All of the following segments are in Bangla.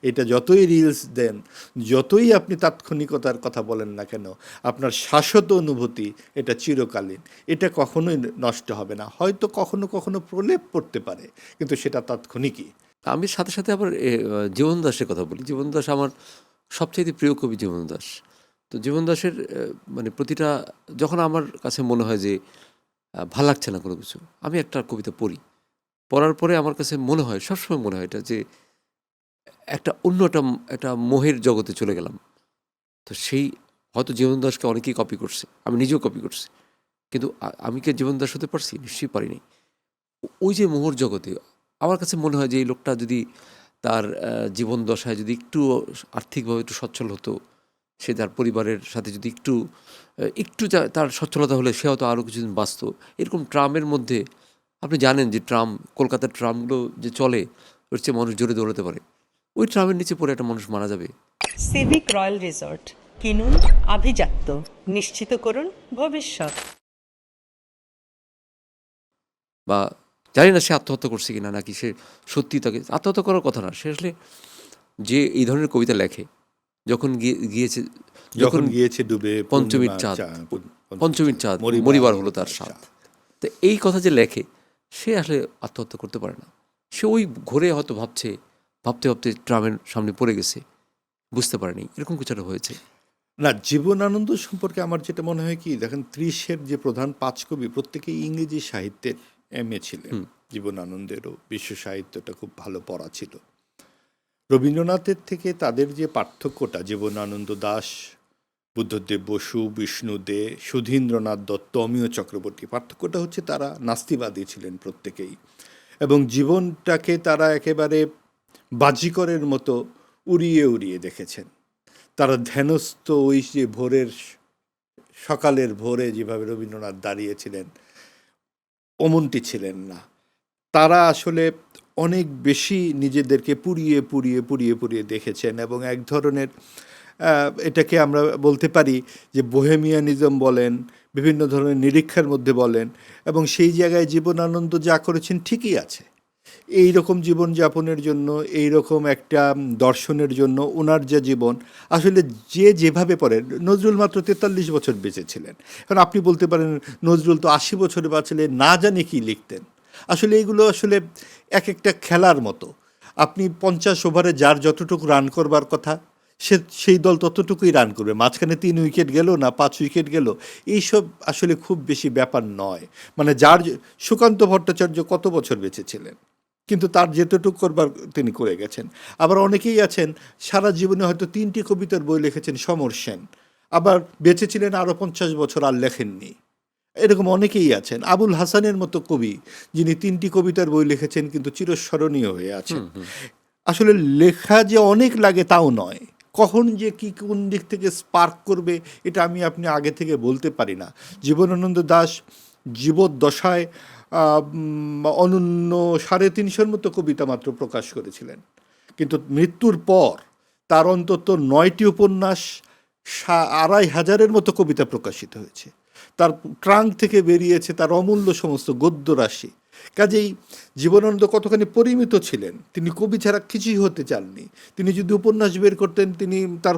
এটা যতই রিলস দেন, যতই আপনি তাৎক্ষণিকতার কথা বলেন না কেন, আপনার শাশ্বত অনুভূতি এটা চিরকালীন। এটা কখনোই নষ্ট হবে না। হয়তো কখনো কখনো প্রলেপ পড়তে পারে, কিন্তু সেটা তাৎক্ষণিকই। আমি সাথে সাথে আবার জীবন দাসের কথা বলি। জীবন দাস আমার সবচাইতে প্রিয় কবি জীবন দাস। তো জীবন দাসের মানে প্রতিটা, যখন আমার কাছে মনে হয় যে ভাল লাগছে না কোনো কিছু, আমি একটা কবিতা পড়ি। পড়ার পরে আমার কাছে মনে হয়, সবসময় মনে হয় এটা যে একটা অন্য একটা মোহের জগতে চলে গেলাম। তো সেই হয়তো জীবন দাসকে অনেকেই কপি করছে, আমি নিজেও কপি করছি, কিন্তু আমি কি জীবন দাস হতে পারছি? নিশ্চয়ই পারিনি। ওই যে মোহর জগতে আমার কাছে মনে হয় যে এই লোকটা যদি তার জীবন দশায় যদি একটু আর্থিকভাবে একটু সচ্ছল হতো, সে তার পরিবারের সাথে যদি একটু তার সচ্ছলতা হলে সে হয়তো আরও কিছুদিন বাঁচত। এরকম ট্রামের মধ্যে, আপনি জানেন যে ট্রাম, কলকাতার ট্রামগুলো যে চলে, ওর চেয়ে মানুষ জোরে দৌড়াতে পারে। ওই ট্রামের নিচে পড়ে একটা মানুষ মারা যাবে। সিভিক রয়্যাল রিসর্ট, কিনুন আভিজাত্য, নিশ্চিত করুন ভবিষ্যৎ। বা জানি না সে আত্মহত্যা করছে কিনা, নাকি সে সত্যি, তাকে আত্মহত্যা করার কথা না। সে আসলে যে এই ধরনের কবিতা লেখে, যখন গিয়েছে, যখন গিয়েছে ডুবে পঞ্চমীর পূর্ণিমার চাঁদ, পঞ্চমীর পঞ্চমীর চাঁদ মরিবার মরিবার হলো হলো তার তার স্বাদ। স্বাদ। তো এই কথা যে লেখে, সে আসলে আত্মহত্যা করতে পারে না। সে ওই ঘোরে হয়তো ভাবতে ভাবতে ট্রামের সামনে পড়ে গেছে, বুঝতে পারেনি, এরকম কিছু একটা হয়েছে। না, জীবনানন্দ সম্পর্কে আমার যেটা মনে হয় কি, দেখেন 30-এর যে প্রধান 5 কবি প্রত্যেকেই ইংরেজি সাহিত্যের এমএ ছিলেন। জীবনানন্দেরও বিশ্ব সাহিত্যটা খুব ভালো পড়া ছিল। রবীন্দ্রনাথের থেকে তাদের যে পার্থক্যটা, জীবনানন্দ দাশ, বুদ্ধদেব বসু, বিষ্ণু দে, সুধীন্দ্রনাথ দত্ত, অমিয় চক্রবর্তী, পার্থক্যটা হচ্ছে তারা নাস্তিবাদী ছিলেন প্রত্যেকেই, এবং জীবনটাকে তারা একেবারে বাজিকরের মতো উড়িয়ে উড়িয়ে দেখেছেন। তারা ধ্যানস্থ ওই যে সকালের ভোরে যেভাবে রবীন্দ্রনাথ দাঁড়িয়েছিলেন, অমনটি ছিলেন না। তারা আসলে অনেক বেশি নিজেদেরকে পুড়িয়ে পুড়িয়ে পুড়িয়ে পুড়িয়ে দেখেছেন, এবং এক ধরনের এটাকে আমরা বলতে পারি যে বোহেমিয়ানিজম বলেন, বিভিন্ন ধরনের নিরীক্ষার মধ্যে বলেন, এবং সেই জায়গায় জীবনানন্দ যা করেছেন ঠিকই আছে। এই রকম জীবনযাপনের জন্য, এই রকম একটা দর্শনের জন্য ওনার যে জীবন, আসলে যে যেভাবে পড়েন, নজরুল মাত্র 43 বছর বেঁচেছিলেন। এখন আপনি বলতে পারেন নজরুল তো 80 বছরে বাঁচলে না জানে কি লিখতেন। আসলে এইগুলো আসলে এক একটা খেলার মতো। আপনি 50 ওভারে যার যতটুকু রান করবার কথা, সেই দল ততটুকুই রান করবে। মাঝখানে 3 উইকেট গেল না 5 উইকেট গেল, এইসব আসলে খুব বেশি ব্যাপার নয়। মানে সুকান্ত ভট্টাচার্য কত বছর বেঁচেছিলেন, কিন্তু তার যেতটুকু করবার তিনি করে গেছেন। আবার অনেকেই আছেন সারা জীবনে হয়তো 3টি কবিতার বই লিখেছেন, সমর সেন, আবার বেঁচেছিলেন আরও 50 বছর আর লেখেননি। এরকম অনেকেই আছেন। আবুল হাসানের মতো কবি, যিনি 3টি কবিতার বই লিখেছেন কিন্তু চিরস্মরণীয় হয়ে আছেন। আসলে লেখা যে অনেক লাগে তাও নয়, কখন যে কি কোন দিক থেকে স্পার্ক করবে এটা আপনি আগে থেকে বলতে পারি না। জীবনানন্দ দাশ জীবদ্দশায় অনন্য 350 মতো কবিতা মাত্র প্রকাশ করেছিলেন, কিন্তু মৃত্যুর পর তার অন্তত 9টি উপন্যাস, 2500-এর মতো কবিতা প্রকাশিত হয়েছে। তার ট্রাঙ্ক থেকে বেরিয়েছে তার অমূল্য সমস্ত গদ্য রাশি। কাজেই জীবনানন্দ কতখানি পরিমিত ছিলেন, তিনি কবি ছাড়া কিছুই হতে চাননি। তিনি যদি উপন্যাস বের করতেন, তিনি তার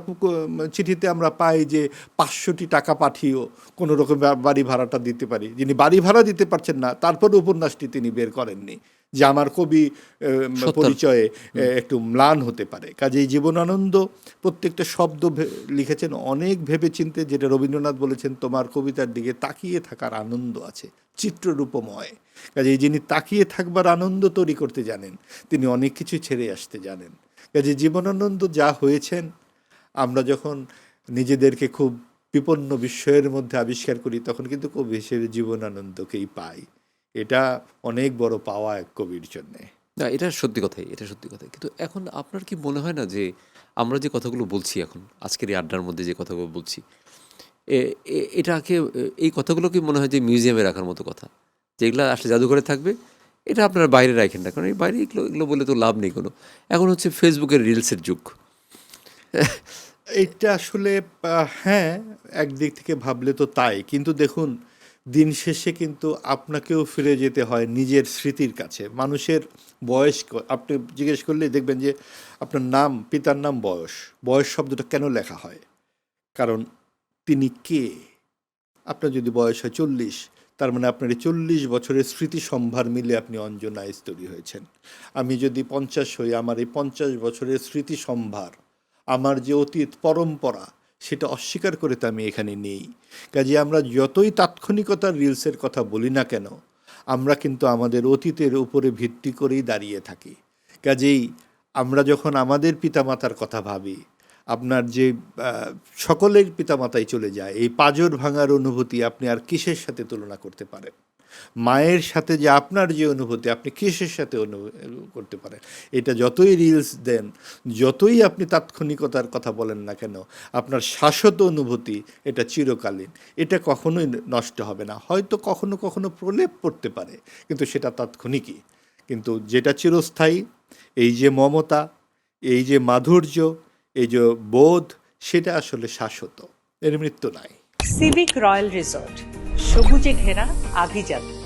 চিঠিতে আমরা পাই যে 500টি টাকা পাঠিয়েও কোনো রকম বাড়ি ভাড়াটা দিতে পারি। যিনি বাড়ি ভাড়া দিতে পারছেন না, তারপরে উপন্যাসটি তিনি বের করেননি, যে আমার কবি পরিচয়ে একটু ম্লান হতে পারে। কাজেই জীবনানন্দ প্রত্যেকটা শব্দ লিখেছেন অনেক ভেবে চিনতে, যেটা রবীন্দ্রনাথ বলেছেন, তোমার কবিতার দিকে তাকিয়ে থাকার আনন্দ আছে, চিত্ররূপময়। কাজেই যিনি তাকিয়ে থাকবার আনন্দ তৈরি করতে জানেন, তিনি অনেক কিছু ছেড়ে আসতে জানেন। কাজে জীবনানন্দ যা হয়েছেন, আমরা যখন নিজেদেরকে খুব বিপন্ন বিস্ময়ের মধ্যে আবিষ্কার করি, তখন কিন্তু কবি হিসেবে জীবনানন্দকেই পাই। এটা অনেক বড় পাওয়া এক কবির জন্যে। না, এটা সত্যি কথাই, এটা সত্যি কথাই। কিন্তু এখন আপনার কি মনে হয় না যে আমরা যে কথাগুলো বলছি এখন, আজকের এই আড্ডার মধ্যে যে কথাগুলো বলছি, এটাকে, এই কথাগুলো কি মনে হয় যে মিউজিয়ামে রাখার মতো কথা, যেগুলো আসলে জাদুঘরে থাকবে, এটা আপনারা বাইরে রাখেন না, কারণ এই বাইরে এগুলো এগুলো বলে তো লাভ নেই কোনো। এখন হচ্ছে ফেসবুকের রিলসের যুগ। এটা আসলে হ্যাঁ, একদিক থেকে ভাবলে তো তাই, কিন্তু দেখুন দিন শেষে কিন্তু আপনাকেও ফিরে যেতে হয় নিজের স্মৃতির কাছে। মানুষের বয়স আপনি জিজ্ঞেস করলে দেখবেন যে আপনার নাম, পিতার নাম, বয়স। বয়স শব্দটা কেন লেখা হয়? কারণ তিনি কে? আপনার যদি বয়স হয় 40, তার মানে আপনার এই 40 বছরের স্মৃতি সম্ভার মিলে আপনি অঞ্জনা আইচ তৈরি হয়েছেন। আমি যদি 50 হই, আমার এই 50 বছরের স্মৃতি সম্ভার, আমার যে অতীত পরম্পরা, সেটা অস্বীকার করে তো আমি এখানে নেই। কাজে আমরা যতই তাৎক্ষণিকতার রিলসের কথা বলি না কেন, আমরা কিন্তু আমাদের অতীতের উপরে ভিত্তি করেই দাঁড়িয়ে থাকি। কাজেই আমরা যখন আমাদের পিতামাতার কথা ভাবি, আপনার যে সকলের পিতামাতাই চলে যায়, এই পাঁজর ভাঙার অনুভূতি আপনি আর কিসের সাথে তুলনা করতে পারেন? মায়ের সাথে যে আপনার যে অনুভূতি, আপনি কিসের সাথে করতে পারেন? এটা যতই রিলস দেন, যতই আপনি তাৎক্ষণিকতার কথা বলেন না কেন, আপনার শাশ্বত অনুভূতি এটা চিরকালীন, এটা কখনোই নষ্ট হবে না। হয়তো কখনো কখনো প্রলেপ পড়তে পারে, কিন্তু সেটা তাৎক্ষণিকই। কিন্তু যেটা চিরস্থায়ী, এই যে মমতা, এই যে মাধুর্য, এই যে বোধ, সেটা আসলে শাশ্বত, এর মৃত্যু নাই। সিভিক রয়্যাল রিসর্ট, সবুজে ঘেরা আভিজাত্য।